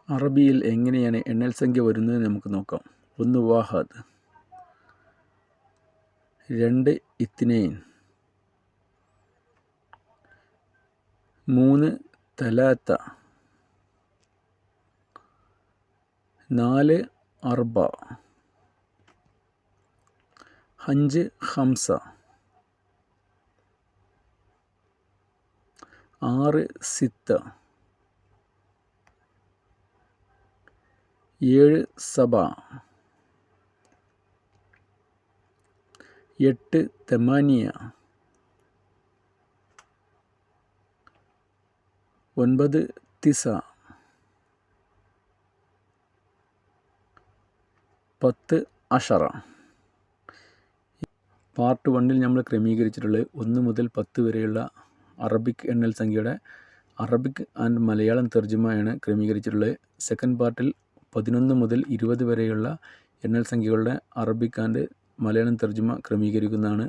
അറബിയിൽ എങ്ങനെയാണ് എണ്ണൽ സംഖ്യ വരുന്നത് നമുക്ക് നോക്കാം. 1 വാഹദ്, 2 ഇത്നൈൻ, 3 തലാത്ത, 4 അർബ, 5 ഖംസ, 6 സിത്ത, 7 സബ, 8 തമാനിയ, 9 തിസ, 10 അഷറ. പാർട്ട് 1-ൽ നമ്മൾ ക്രമീകരിച്ചിട്ടുള്ളത് 1 മുതൽ 10 വരെയുള്ള അറബിക് എണ്ണൽ സംഖ്യയുടെ അറബിക് ആൻഡ് മലയാളം തർജ്ജമയാണ് ക്രമീകരിച്ചിട്ടുള്ളത്. സെക്കൻഡ് പാർട്ടിൽ 11 മുതൽ 20 വരെയുള്ള എണ്ണൽ സംഖ്യകളുടെ അറബിക് ആൻഡ് മലയാളം തർജ്ജമ ക്രമീകരിക്കുന്നതാണ്.